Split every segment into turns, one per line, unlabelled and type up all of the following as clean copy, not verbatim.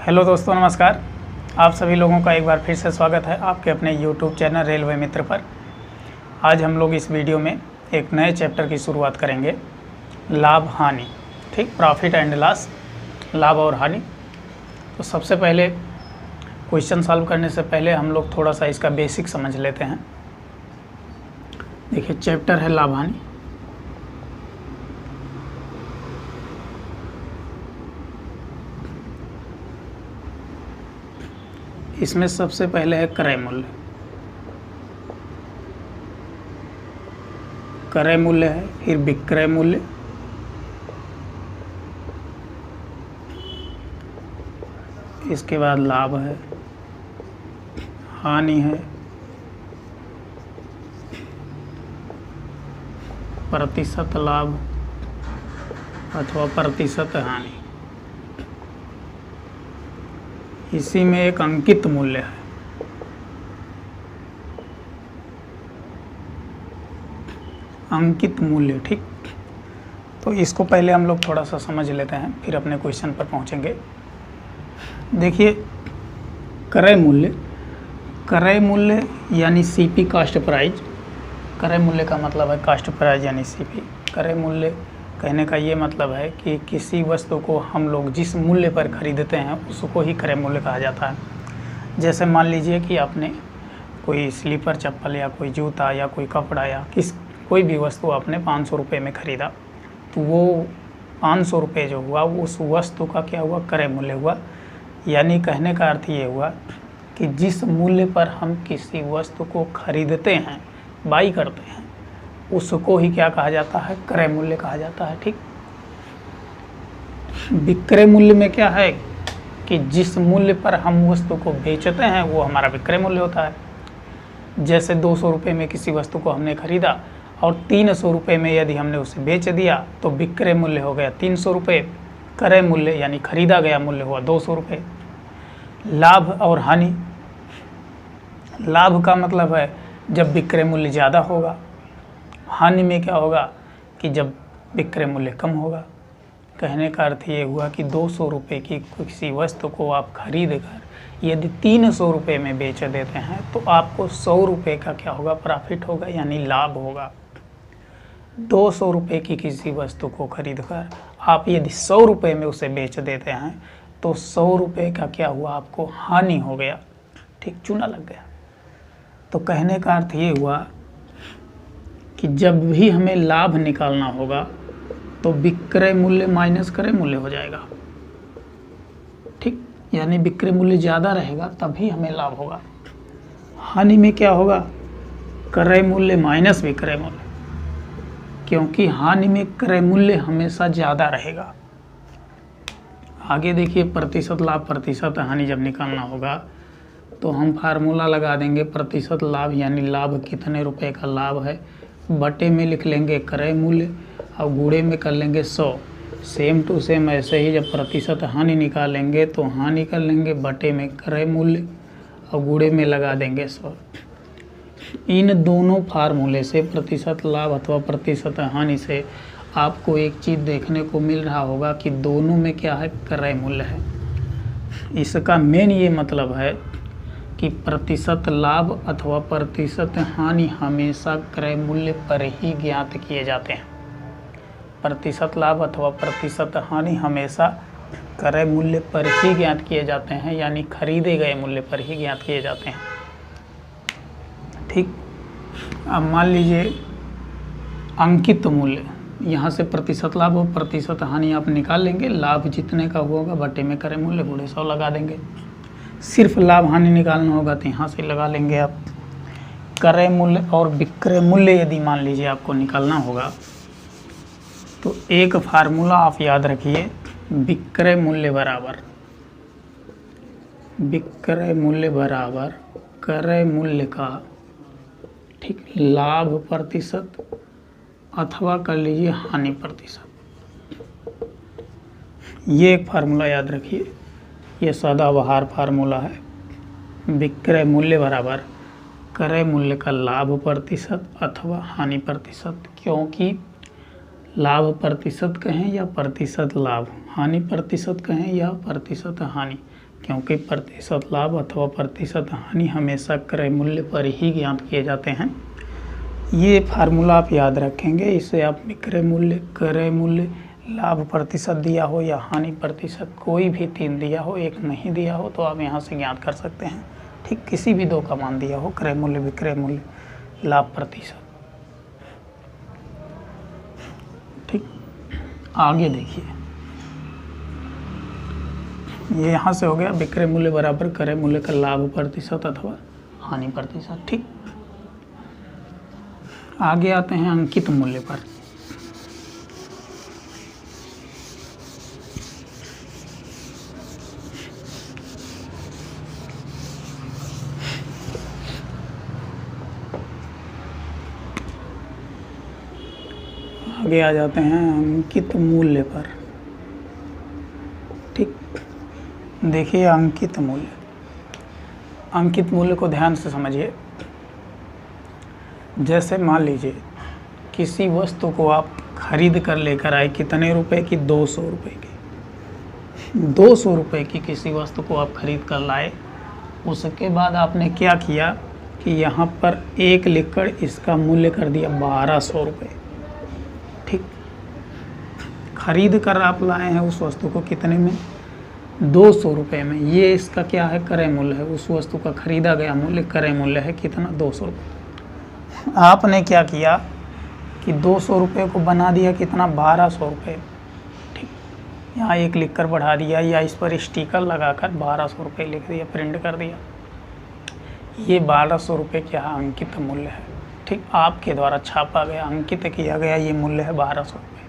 Hello दोस्तों, नमस्कार। आप सभी लोगों का एक बार फिर से स्वागत है आपके अपने यूट्यूब चैनल रेलवे मित्र पर। आज हम लोग इस वीडियो में एक नए चैप्टर की शुरुआत करेंगे, लाभ हानि। ठीक, प्रॉफिट एंड लॉस, लाभ और हानि। तो सबसे पहले क्वेश्चन सॉल्व करने से पहले हम लोग थोड़ा सा इसका बेसिक समझ लेते हैं। देखिए, चैप्टर है लाभ हानि। इसमें सबसे पहले है क्रय मूल्य। क्रय मूल्य है, फिर विक्रय मूल्य, इसके बाद लाभ है, हानि है, प्रतिशत लाभ अथवा प्रतिशत हानि। इसी में एक अंकित मूल्य है। अंकित मूल्य, ठीक। तो इसको पहले हम लोग थोड़ा सा समझ लेते हैं, फिर अपने क्वेश्चन पर पहुंचेंगे। देखिए, क्रय मूल्य। क्रय मूल्य यानी सीपी, कास्ट प्राइस। क्रय मूल्य का मतलब है कास्ट प्राइस यानी सीपी। क्रय मूल्य कहने का ये मतलब है कि किसी वस्तु को हम लोग जिस मूल्य पर खरीदते हैं उसको ही क्रय मूल्य कहा जाता है। जैसे मान लीजिए कि आपने कोई स्लीपर चप्पल या कोई जूता या कोई कपड़ा या कोई भी वस्तु आपने 500 रुपये में ख़रीदा, तो वो 500 रुपये जो हुआ उस वस्तु का क्या हुआ, क्रय मूल्य हुआ। यानी कहने का अर्थ ये हुआ कि जिस मूल्य पर हम किसी वस्तु को खरीदते हैं, बाई करते हैं, उसको ही क्या कहा जाता है, क्रय मूल्य कहा जाता है। ठीक। विक्रय मूल्य में क्या है कि जिस मूल्य पर हम वस्तु को बेचते हैं वो हमारा विक्रय मूल्य होता है। जैसे 200 रुपये में किसी वस्तु को हमने खरीदा और 300 रुपये में यदि हमने उसे बेच दिया तो विक्रय मूल्य हो गया 300 रुपये, क्रय मूल्य यानी खरीदा गया मूल्य हुआ 200 रुपये। लाभ और हानि। लाभ का मतलब है जब विक्रय मूल्य ज़्यादा होगा। हानि में क्या होगा कि जब विक्रय मूल्य कम होगा। कहने का अर्थ ये हुआ कि 200 रुपये की किसी वस्तु को आप खरीद कर यदि 300 रुपये में बेच देते हैं तो आपको 100 रुपये का क्या होगा, प्रॉफिट होगा यानी लाभ होगा। 200 रुपये की किसी वस्तु को खरीद कर आप यदि 100 रुपये में उसे बेच देते हैं तो 100 रुपये का क्या हुआ, आपको हानि हो गया। ठीक, चूना लग गया। तो कहने का अर्थ ये हुआ कि जब भी हमें लाभ निकालना होगा तो विक्रय मूल्य माइनस क्रय मूल्य हो जाएगा। ठीक, यानी विक्रय मूल्य ज़्यादा रहेगा तभी हमें लाभ होगा। हानि में क्या होगा, क्रय मूल्य माइनस विक्रय मूल्य, क्योंकि हानि में क्रय मूल्य हमेशा ज़्यादा रहेगा। आगे देखिए, प्रतिशत लाभ प्रतिशत हानि जब निकालना होगा तो हम फार्मूला लगा देंगे। प्रतिशत लाभ यानी लाभ कितने रुपए का लाभ है, बटे में लिख लेंगे क्रय मूल्य और गुणे में कर लेंगे 100। सेम टू सेम ऐसे ही जब प्रतिशत हानि निकालेंगे तो हानि कर लेंगे बटे में क्रय मूल्य और गुणे में लगा देंगे 100। इन दोनों फार्मूले से, प्रतिशत लाभ अथवा प्रतिशत हानि से, आपको एक चीज़ देखने को मिल रहा होगा कि दोनों में क्या है, क्रय मूल्य है। इसका मेन ये मतलब है कि प्रतिशत लाभ अथवा प्रतिशत हानि हमेशा क्रय मूल्य पर ही ज्ञात किए जाते हैं। प्रतिशत लाभ अथवा प्रतिशत हानि हमेशा क्रय मूल्य पर ही ज्ञात किए जाते हैं, यानी खरीदे गए मूल्य पर ही ज्ञात किए जाते हैं। ठीक। अब मान लीजिए अंकित मूल्य, यहाँ से प्रतिशत लाभ और प्रतिशत हानि आप निकाल लेंगे। लाभ जितने का होगा बटे में क्रय मूल्य गुणे 100 लगा देंगे। सिर्फ लाभ हानि निकालना होगा तो यहाँ से लगा लेंगे आप। क्रय मूल्य और विक्रय मूल्य यदि मान लीजिए आपको निकालना होगा तो एक फार्मूला आप याद रखिए, विक्रय मूल्य बराबर क्रय मूल्य का, ठीक, लाभ प्रतिशत अथवा कर लीजिए हानि प्रतिशत। ये एक फार्मूला याद रखिए, ये सदाबहार फार्मूला है। विक्रय मूल्य बराबर क्रय मूल्य का लाभ प्रतिशत अथवा हानि प्रतिशत। क्योंकि लाभ प्रतिशत कहें या प्रतिशत लाभ, हानि प्रतिशत कहें या प्रतिशत हानि, क्योंकि प्रतिशत लाभ अथवा प्रतिशत हानि हमेशा क्रय मूल्य पर ही ज्ञात किए जाते हैं। ये फार्मूला आप याद रखेंगे। इसे आप विक्रय मूल्य, क्रय मूल्य, लाभ प्रतिशत दिया हो या हानि प्रतिशत, कोई भी 3 दिया हो, 1 नहीं दिया हो, तो आप यहाँ से ज्ञात कर सकते हैं। ठीक, किसी भी 2 का मान दिया हो, क्रय मूल्य, विक्रय मूल्य, लाभ प्रतिशत। ठीक, आगे देखिए, ये यहाँ से हो गया विक्रय मूल्य बराबर क्रय मूल्य का लाभ प्रतिशत अथवा हानि प्रतिशत। ठीक, आगे आते हैं अंकित मूल्य पर। आगे आ जाते हैं अंकित मूल्य पर। ठीक, देखिए अंकित मूल्य, अंकित मूल्य को ध्यान से समझिए। जैसे मान लीजिए किसी वस्तु को आप खरीद कर लेकर आए, कितने रुपए की? 200 रुपये की। 200 रुपये की किसी वस्तु को आप खरीद कर लाए। उसके बाद आपने क्या किया कि यहाँ पर 1 लिखकर इसका मूल्य कर दिया 1200 रुपये। ठीक, खरीद कर आप लाए हैं उस वस्तु को कितने में? 200 रुपये में। ये इसका क्या है? क्रय मूल्य है। उस वस्तु का खरीदा गया मूल्य क्रय मूल्य है कितना? 200 रुपये। आपने क्या किया कि 200 रुपये को बना दिया कितना? 1200 रुपये। ठीक, यहाँ 1 लिख कर बढ़ा दिया या इस पर स्टिकर लगाकर 1200 रुपये लिख दिया, प्रिंट कर दिया। ये 1200 रुपये क्या है? अंकित मूल्य है। ठीक, आपके द्वारा छापा गया, अंकित किया गया ये मूल्य है 1200 रुपये।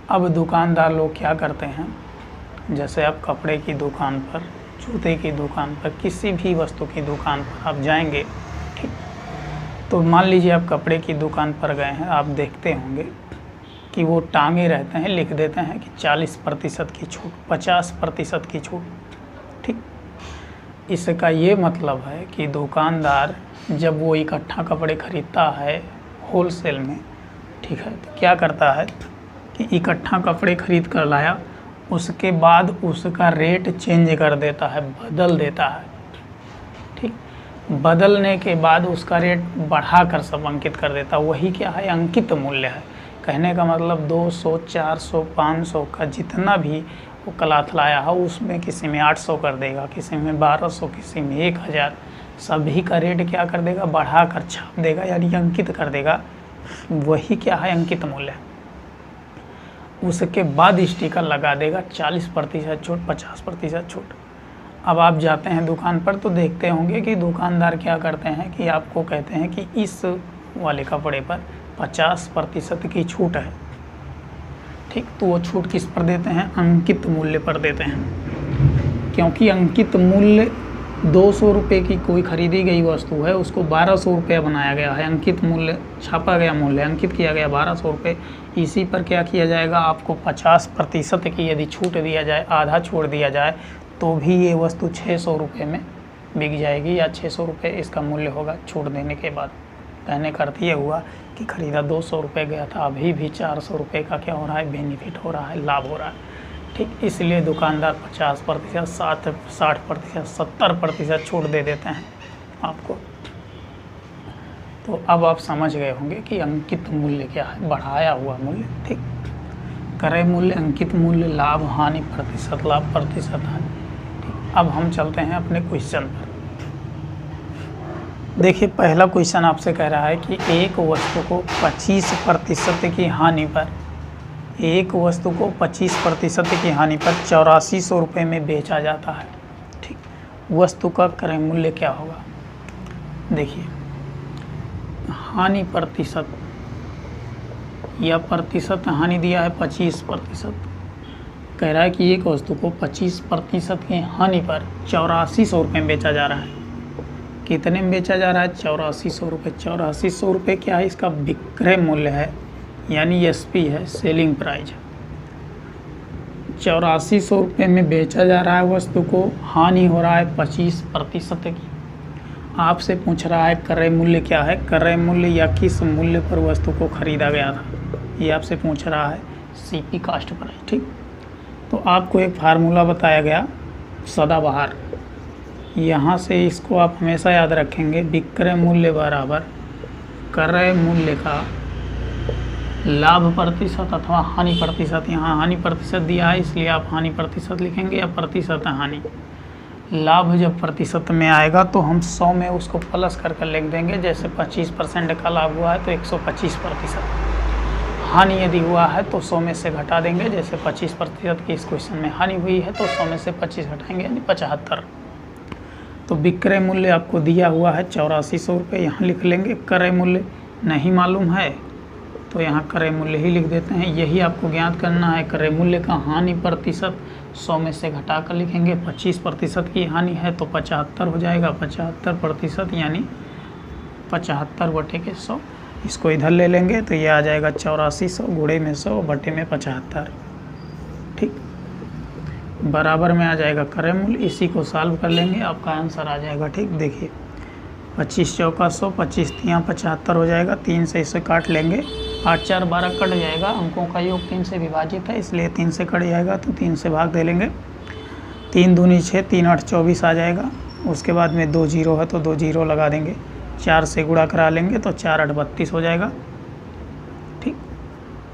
अब दुकानदार लोग क्या करते हैं, जैसे आप कपड़े की दुकान पर, जूते की दुकान पर, किसी भी वस्तु की दुकान पर आप जाएंगे। ठीक, तो मान लीजिए आप कपड़े की दुकान पर गए हैं, आप देखते होंगे कि वो टांगे रहते हैं, लिख देते हैं कि 40% की छूट, 50% की छूट। ठीक, इसका ये मतलब है कि दुकानदार जब वो इकट्ठा कपड़े खरीदता है होलसेल में, ठीक है, तो क्या करता है कि इकट्ठा कपड़े खरीद कर लाया, उसके बाद उसका रेट चेंज कर देता है, बदल देता है। ठीक, बदलने के बाद उसका रेट बढ़ाकर सब अंकित कर देता है। वही क्या है? अंकित मूल्य है। कहने का मतलब 200, 400, 500 का जितना भी वो क्लॉथ लाया है, उसमें किसी में 800 कर देगा, किसी में 1200, किसी में 1000, सभी का रेट क्या कर देगा? बढ़ाकर छाप देगा, यानी अंकित कर देगा। वही क्या है? अंकित मूल्य। उसके बाद स्टिकर लगा देगा 40% छूट, 50% छूट। अब आप जाते हैं दुकान पर तो देखते होंगे कि दुकानदार क्या करते हैं कि आपको कहते हैं कि इस वाले कपड़े पर 50% की छूट है। ठीक, तो वो छूट किस पर देते हैं? अंकित मूल्य पर देते हैं। क्योंकि अंकित मूल्य 200 रुपये की कोई खरीदी गई वस्तु है, उसको 1200 रुपये बनाया गया है। अंकित मूल्य, छापा गया मूल्य अंकित किया गया 1200 रुपये। इसी पर क्या किया जाएगा? आपको 50% की यदि छूट दिया जाए, आधा छोड़ दिया जाए, तो भी ये वस्तु 600 रुपये में बिक जाएगी, या 600 रुपये इसका मूल्य होगा छूट देने के बाद। कहने का अर्थ ये हुआ कि खरीदा 200 रुपये गया था, अभी भी 400 रुपये का क्या हो रहा है? बेनिफिट हो रहा है, लाभ हो रहा है। ठीक, इसलिए दुकानदार 50%, 60%, 70% छूट दे देते हैं आपको। तो अब आप समझ गए होंगे कि अंकित मूल्य क्या है? बढ़ाया हुआ मूल्य। ठीक, क्रय मूल्य, अंकित मूल्य, लाभ हानि प्रतिशत, लाभ प्रतिशत हानि। ठीक, अब हम चलते हैं अपने क्वेश्चन पर। देखिए, पहला क्वेश्चन आपसे कह रहा है कि एक वस्तु को 25% की हानि पर, एक वस्तु को 25% की हानि पर 8400 रुपये में बेचा जाता है। ठीक, वस्तु का क्रय मूल्य क्या होगा? देखिए, हानि प्रतिशत या प्रतिशत हानि दिया है 25%। कह रहा है कि एक वस्तु को 25% की हानि पर 8400 रुपये में बेचा जा रहा है। कितने में बेचा जा रहा है? 8400 रुपये। 8400 रुपये क्या है? इसका विक्रय मूल्य है, यानी एसपी है, सेलिंग प्राइस। 8400 रुपये में बेचा जा रहा है वस्तु को, हानि हो रहा है 25% की। आपसे पूछ रहा है क्रय मूल्य क्या है? क्रय मूल्य या किस मूल्य पर वस्तु को खरीदा गया था, ये आपसे पूछ रहा है। CP cost price. ठीक, तो आपको एक फार्मूला बताया गया सदाबहार, यहाँ से इसको आप हमेशा याद रखेंगे, विक्रय मूल्य बराबर क्रय मूल्य का लाभ प्रतिशत अथवा हानि प्रतिशत। यहाँ हानि प्रतिशत दिया है इसलिए आप हानि प्रतिशत लिखेंगे, या प्रतिशत हानि। लाभ जब प्रतिशत में आएगा तो हम 100 में उसको प्लस कर लिख देंगे। जैसे 25% का लाभ हुआ है तो 125%। हानि यदि हुआ है तो 100 में से घटा देंगे। जैसे 25% की इस क्वेश्चन में हानि हुई है तो 100 में से 25 घटाएंगे, यानी 75। तो विक्रय मूल्य आपको दिया हुआ है 8400 रुपये, यहाँ लिख लेंगे। क्रय मूल्य नहीं मालूम है तो यहाँ क्रय मूल्य ही लिख देते हैं। यही आपको ज्ञात करना है। क्रय मूल्य का हानि प्रतिशत 100 में से घटा कर लिखेंगे। 25% की हानि है तो 75 हो जाएगा। 75% यानी 75 बटे के 100। इसको इधर ले लेंगे तो ये आ जाएगा 8400 गुणे में 100 बटे में 75। ठीक, बराबर में आ जाएगा क्रय मूल्य। इसी को सॉल्व कर लेंगे, आपका आंसर आ जाएगा। ठीक, देखिए 25 चौका 100, 25 तियाँ 75 हो जाएगा। 3 से इसे काट लेंगे, 8 4 12 कट जाएगा। अंकों का योग 3 से विभाजित है इसलिए 3 से कट जाएगा तो 3 से भाग दे लेंगे। 3 दूनी 6, 3 8 24 आ जाएगा। उसके बाद में 2 जीरो है तो 2 जीरो लगा देंगे। 4 से गुणा करा लेंगे तो 4 8 32 हो जाएगा। ठीक,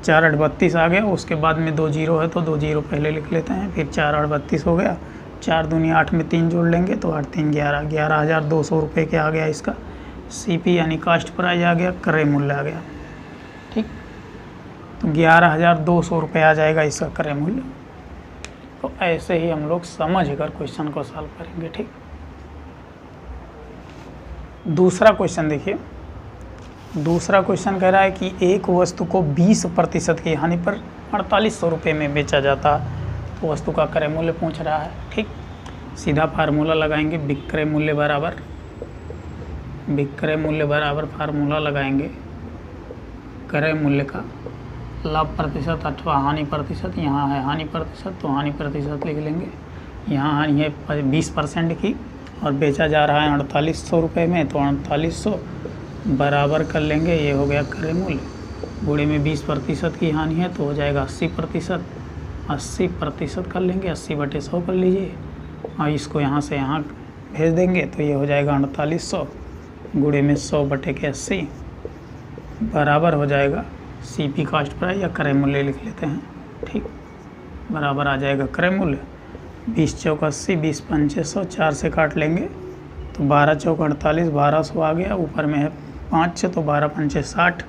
4 8 32 आ गया। उसके बाद में 2 जीरो है तो 2 जीरो पहले लिख लेते हैं। फिर 4 8 32 हो गया। 4 दूनी 8 में 3 जोड़ लेंगे तो 8 3 11, 11,200 रुपये के आ गया इसका सीपी यानी कास्ट प्राइस आ गया, क्रय मूल्य आ गया। ठीक, तो 11,200 रुपये आ जाएगा इसका क्रय मूल्य। तो ऐसे ही हम लोग समझ कर क्वेश्चन को सॉल्व करेंगे। ठीक, दूसरा क्वेश्चन देखिए। दूसरा क्वेश्चन कह रहा है कि एक वस्तु को 20% की हानि पर 4800 रुपये में बेचा जाता, तो वस्तु का क्रय मूल्य पूछ रहा है। ठीक, सीधा फार्मूला लगाएंगे। विक्रय मूल्य बराबर फार्मूला लगाएंगे क्रय मूल्य का लाभ प्रतिशत अथवा हानि प्रतिशत। यहाँ है हानि प्रतिशत तो हानि प्रतिशत लिख लेंगे। यहाँ हानि है 20% की और बेचा जा रहा है 4800 रुपये में, तो 4800 बराबर कर लेंगे। ये हो गया क्रय मूल्य, गुणे में 20% की हानि है तो हो जाएगा 80%। 80% कर लेंगे, 80 बटे 100 कर लीजिए और इसको यहाँ से यहाँ भेज देंगे तो ये हो जाएगा 4800 गुणे में 100 बटे के 80 बराबर हो जाएगा सीपी कास्ट प्राइस या क्रय मूल्य लिख लेते हैं। ठीक, बराबर आ जाएगा क्रय मूल्य। 20 चौक 80, 20 पंचे 100, 4 से काट लेंगे तो 12 चौक 48, 1200 आ गया। ऊपर में है 5 तो 12 पंचे 60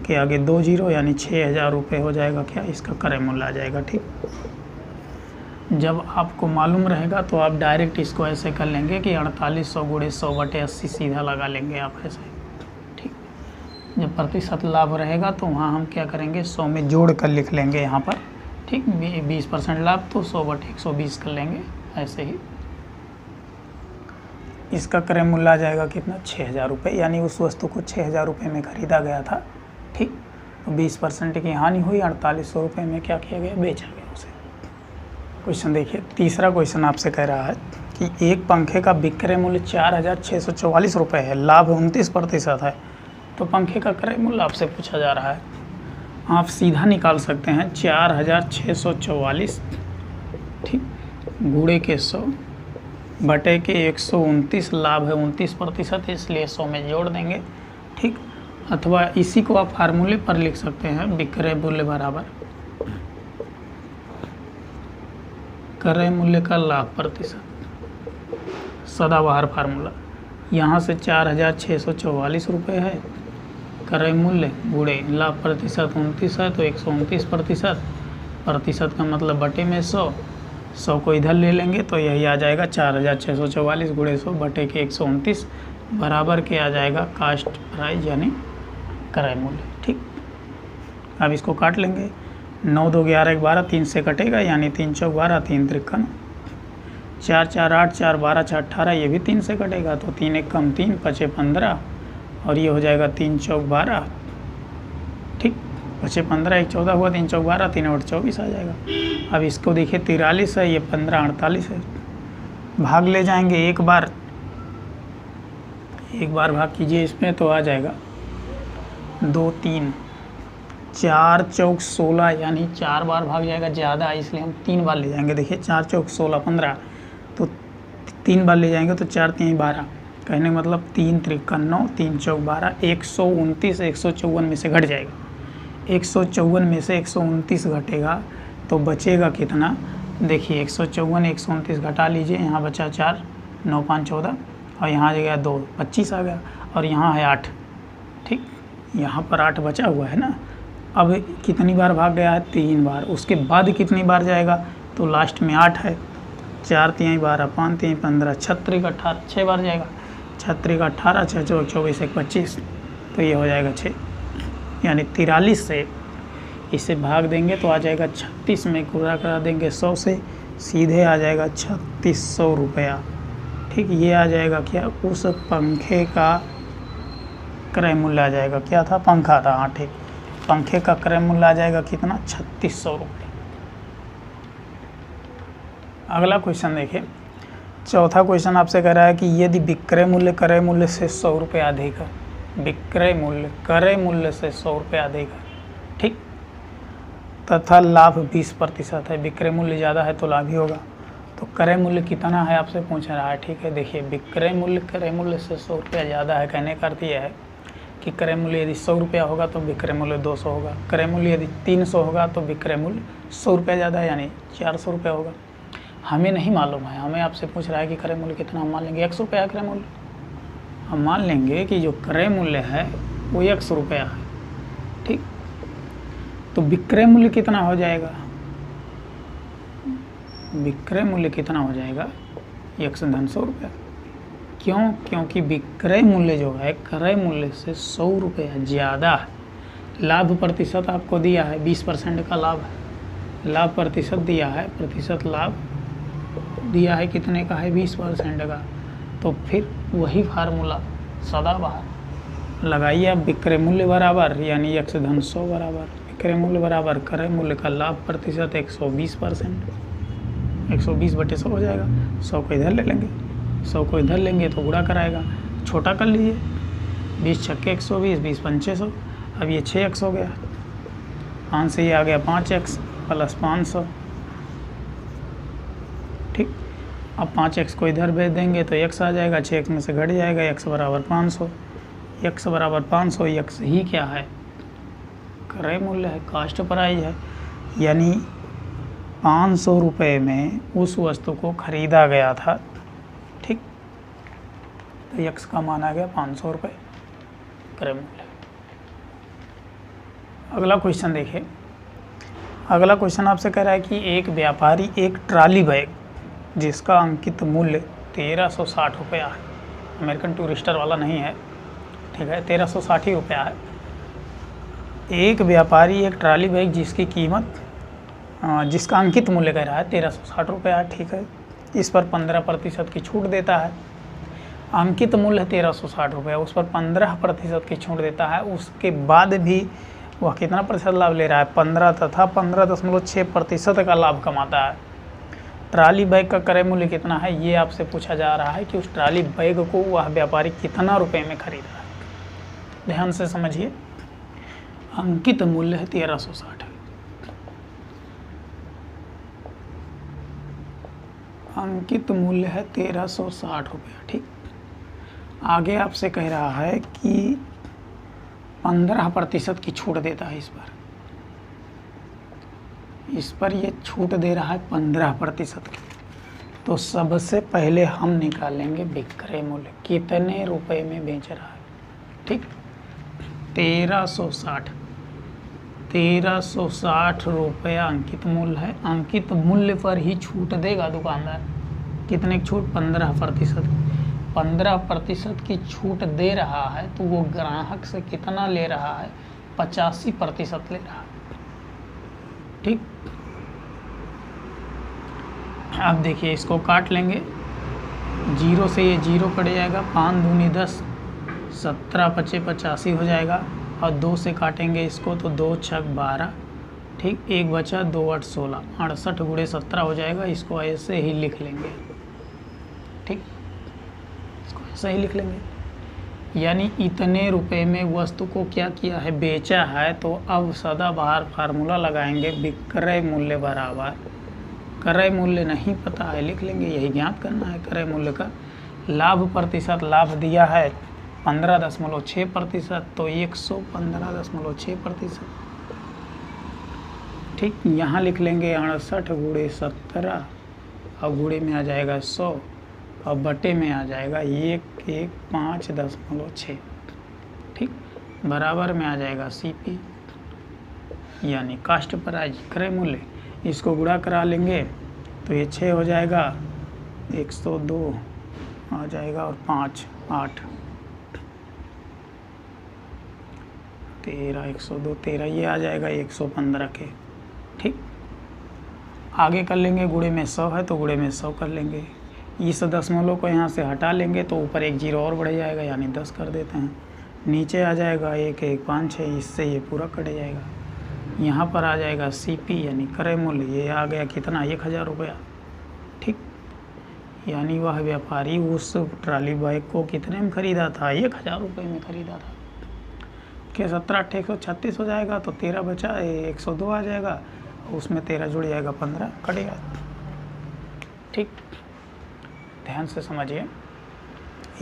के आगे 2 जीरो यानी 6000 रुपये हो जाएगा क्या इसका क्रय मूल्य आ जाएगा। ठीक, जब आपको मालूम रहेगा तो आप डायरेक्ट इसको ऐसे कर लेंगे कि 4800 गुणे 100 बटे 80 सीधा लगा लेंगे आप ऐसे। ठीक, जब प्रतिशत लाभ रहेगा तो वहाँ हम क्या करेंगे 100 में जोड़ कर लिख लेंगे यहाँ पर। ठीक, 20% लाभ तो 100 बटे 120 कर लेंगे ऐसे ही। इसका क्रय मूल्य आ जाएगा कितना 6000 रुपये, यानी उस वस्तु को 6000 रुपये में खरीदा गया था। ठीक, तो 20% की हानि हुई, 4800 रुपये में क्या किया गया, बेचा गया उसे। क्वेश्चन देखिए, तीसरा क्वेश्चन आपसे कह रहा है कि एक पंखे का विक्रय मूल्य 4644 रुपये है, लाभ 29% है, तो पंखे का क्रय मूल्य आपसे पूछा जा रहा है। आप सीधा निकाल सकते हैं 4644 ठीक गुणे के 100 बटे के 129, लाभ है 29% इसलिए 100 में जोड़ देंगे। ठीक, अथवा इसी को आप फार्मूले पर लिख सकते हैं, विक्रय मूल्य बराबर क्रय मूल्य का लाभ प्रतिशत, सदाबहार फार्मूला। यहाँ से 4644 रुपये है, क्रय मूल्य गुणे लाभ प्रतिशत 29 है तो 129%, प्रतिशत का मतलब बटे में 100 को इधर ले लेंगे तो यही आ जाएगा 4644 गुणे 100 बटे के 129 बराबर के आ जाएगा कास्ट प्राइस यानी क्रय मूल्य। ठीक, अब इसको काट लेंगे, 9 2 11 12 3 से कटेगा यानी 3 चौक 12 3 53, 4 4 8 4 12 4 18 ये भी 3 से कटेगा तो 3 1 कम 3 5 15 और ये हो जाएगा 3 चौक 12। ठीक, 5 15 1 14 हुआ, 3 चौक 12 3 8 24 आ जाएगा। अब इसको देखिए 43 है, ये 15 48 है, भाग ले जाएंगे एक बार भाग कीजिए इसमें तो आ जाएगा 2 3 4 चौक 16 यानी 4 बार भाग जाएगा ज़्यादा इसलिए हम 3 बार ले जाएंगे। देखिए 4 चौक 16 15 तो 3 बार ले जाएंगे तो 4 3 12, कहने का मतलब 3 त्रिका 9, 3 चौक 12, 129 154 में से घट जाएगा। 154 में से 129 घटेगा तो बचेगा कितना, देखिए 154 129 घटा लीजिए, यहाँ बचा 4, 9 5 14 और यहाँ आ गया 2 25 आ गया और यहाँ है 8। ठीक, यहाँ पर 8 बचा हुआ है ना। अब कितनी बार भाग गया है, 3 बार। उसके बाद कितनी बार जाएगा, तो लास्ट में 8 है। 4 3 12, 5 3 15, 6 3 18, 6 बार जाएगा। 6 3 18, 6 4 24 1 25, तो ये हो जाएगा 6, यानी 43 से इसे भाग देंगे तो आ जाएगा 36 में पूरा करा देंगे 100 से, सीधे आ जाएगा 3600 रुपया। ठीक, ये आ जाएगा क्या, उस पंखे का क्रय मूल्य आ जाएगा। क्या था, पंखा था, हाँ ठीक, पंखे का क्रय मूल्य आ जाएगा कितना, 3600 रुपये। अगला क्वेश्चन देखिए, चौथा क्वेश्चन आपसे कह रहा है कि यदि विक्रय मूल्य क्रय मूल्य से 100 रुपये अधिक है, विक्रय मूल्य क्रय मूल्य से 100 रुपये अधिक है, ठीक, तथा लाभ 20% है, विक्रय मूल्य ज़्यादा है तो लाभ ही होगा। तो क्रय मूल्य कितना है आपसे पूछ रहा है। ठीक है, देखिए विक्रय मूल्य क्रय मूल्य से 100 रुपया ज़्यादा है, कहने का अर्थ यह है कि क्रय मूल्य यदि 100 रुपया होगा तो विक्रय मूल्य 200 होगा। क्रय मूल्य यदि 300 होगा तो विक्रय मूल्य 100 रुपया ज़्यादा है, यानी 400 रुपया होगा। हमें नहीं मालूम है, हमें आपसे पूछ रहा है कि क्रय मूल्य कितना, हम मान लेंगे 100 रुपया है क्रय मूल्य। हम मान लेंगे कि जो क्रय मूल्य है वो 100 रुपया है। ठीक, तो विक्रय मूल्य कितना हो जाएगा, विक्रय मूल्य कितना हो जाएगा, 100 रुपया। क्यों, क्योंकि विक्रय मूल्य जो है क्रय मूल्य से 100 रुपया ज़्यादा है। लाभ प्रतिशत आपको दिया है 20% का लाभ है, लाभ प्रतिशत दिया है, प्रतिशत लाभ दिया है कितने का है, 20% का। तो फिर वही फार्मूला सदाबहार लगाइए आप, विक्रय मूल्य बराबर यानी 100 बराबर विक्रय मूल्य बराबर क्रय मूल्य का लाभ प्रतिशत 120%, 120/100 हो जाएगा। 100 को इधर ले लेंगे, 100 को इधर लेंगे तो गुणा कराएगा, छोटा कर लीजिए, 20 छक्के 120, 20 पंचे 100। अब ये 6x हो गया, 5 से ये आ गया 5x प्लस 500। ठीक, अब 5x को इधर भेज देंगे तो x आ जाएगा, 6x में से घट जाएगा, x बराबर 500, x बराबर 500, x ही क्या है, क्रय मूल्य है, कास्ट प्राइस है, यानी 500 रुपये में उस वस्तु को खरीदा गया था। ठीक, तो x का मान आ गया 500 रुपये क्रय मूल्य। अगला क्वेश्चन देखिए, अगला क्वेश्चन आपसे कह रहा है कि एक व्यापारी एक ट्रॉली बैग जिसका अंकित मूल्य 1360 रुपया है, अमेरिकन टूरिस्टर वाला नहीं है, ठीक है, 1360 ही रुपया है। एक व्यापारी एक ट्रॉली बैग जिसकी कीमत जिसका अंकित मूल्य कह रहा है 1360 रुपया है, ठीक है, इस पर 15% की छूट देता है। अंकित मूल्य है 1360 रुपया, उस पर 15% की छूट देता है। उसके बाद भी वह कितना प्रतिशत लाभ ले रहा है, 15 तथा 15.6% का लाभ कमाता है। ट्रॉली बैग का क्रय मूल्य कितना है, ये आपसे पूछा जा रहा है कि उस ट्रॉली बैग को वह व्यापारी कितना रुपए में खरीद रहा है। ध्यान से समझिए, अंकित मूल्य है 1360, अंकित मूल्य है 1360 रुपया। ठीक, आगे आपसे कह रहा है कि 15% की छूट देता है इस पर ये छूट दे रहा है 15% की। तो सबसे पहले हम निकालेंगे विक्रय मूल्य, कितने रुपए में बेच रहा है। ठीक, 1360 रुपया अंकित मूल्य है। अंकित मूल्य पर ही छूट देगा दुकानदार, कितने की छूट, 15%। 15% की छूट दे रहा है तो वो ग्राहक से कितना ले रहा है, 85% ले रहा है। ठीक, अब देखिए इसको काट लेंगे, 0 से ये 0 कट जाएगा, 5 दूनी 10, 17 पचे 85 हो जाएगा। और 2 से काटेंगे इसको तो 2 छक 12, ठीक, 1 बचा, 2 8 16, 68 गुणे 17 हो जाएगा। इसको ऐसे ही लिख लेंगे, ठीक, इसको ऐसे ही लिख लेंगे, यानी इतने रुपए में वस्तु को क्या किया है, बेचा है। तो अब सदाबहार फार्मूला लगाएंगे, विक्रय मूल्य बराबर क्रय मूल्य नहीं पता है, लिख लेंगे, यही ज्ञात करना है क्रय मूल्य का। लाभ प्रतिशत, लाभ दिया है 15.6%, तो 115.6%। ठीक, यहाँ लिख लेंगे 68 × 17 और गुणे में आ जाएगा 100 और बटे में आ जाएगा 115.6। ठीक, बराबर में आ जाएगा CP यानी कास्ट प्राइस, क्रय मूल्य। इसको गुणा करा लेंगे तो ये 6 हो जाएगा, 102 आ जाएगा और 5 8 13 102 13 ये आ जाएगा 115 के। ठीक, आगे कर लेंगे, गुणे में 100 है तो गुणे में 100 कर लेंगे। इस दशमलव को यहाँ से हटा लेंगे तो ऊपर एक जीरो और बढ़ जाएगा यानी 10 कर देते हैं। नीचे आ जाएगा 1 1 5 6, इससे ये पूरा कट जाएगा। यहाँ पर आ जाएगा CP यानी क्रय मूल्य, ये आ गया कितना, 1000 रुपया। ठीक, यानी वह व्यापारी उस ट्रॉली बैग को कितने में ख़रीदा था, 1000 रुपये में ख़रीदा था। के 17 8 136 हो जाएगा तो 13 बचा 102 आ जाएगा, उसमें 13 जुड़ जाएगा 15 कटेगा। ठीक, ध्यान से समझिए।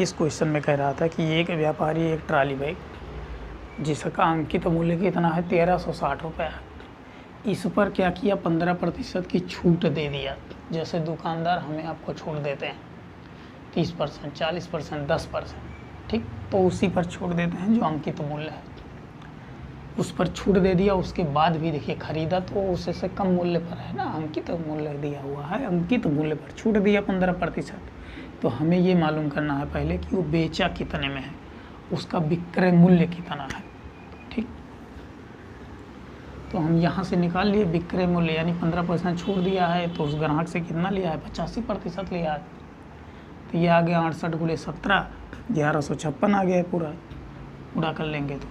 इस क्वेश्चन में कह रहा था कि एक व्यापारी एक ट्रॉली बैग जिसका अंकित मूल्य कितना है 1360 रुपया, इस पर क्या किया, 15% की छूट दे दिया। जैसे दुकानदार हमें आपको छूट देते हैं 30%, 40%, 10%। ठीक, तो उसी पर छूट देते हैं जो अंकित मूल्य है, उस पर छूट दे दिया। उसके बाद भी देखिए खरीदा तो उससे कम मूल्य पर है ना, अंकित मूल्य दिया हुआ है, अंकित मूल्य पर छूट दिया 15%। तो हमें ये मालूम करना है पहले कि वो बेचा कितने में है, उसका विक्रय मूल्य कितना है। ठीक, तो हम यहाँ से निकाल लिए विक्रय मूल्य, यानी 15% छूट दिया है तो उस ग्राहक से कितना लिया है, 85% लिया है। तो ये आ गया 68 × 17 1156 आ गया है पूरा कर लेंगे। तो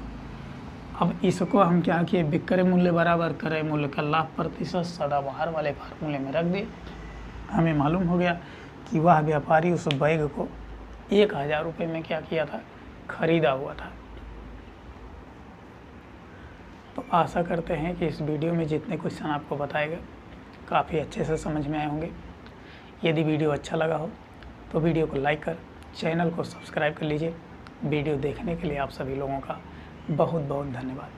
अब इसको हम क्या किए, विक्रय मूल्य बराबर क्रय मूल्य का लाभ प्रतिशत सदाबहार वाले फार्मूले में रख दिए। हमें मालूम हो गया कि वह व्यापारी उस बैग को 1000 रुपये में क्या किया था, खरीदा हुआ था। तो आशा करते हैं कि इस वीडियो में जितने क्वेश्चन आपको बताए गए काफ़ी अच्छे से समझ में आए होंगे। यदि वीडियो अच्छा लगा हो तो वीडियो को लाइक कर चैनल को सब्सक्राइब कर लीजिए। वीडियो देखने के लिए आप सभी लोगों का बहुत बहुत धन्यवाद।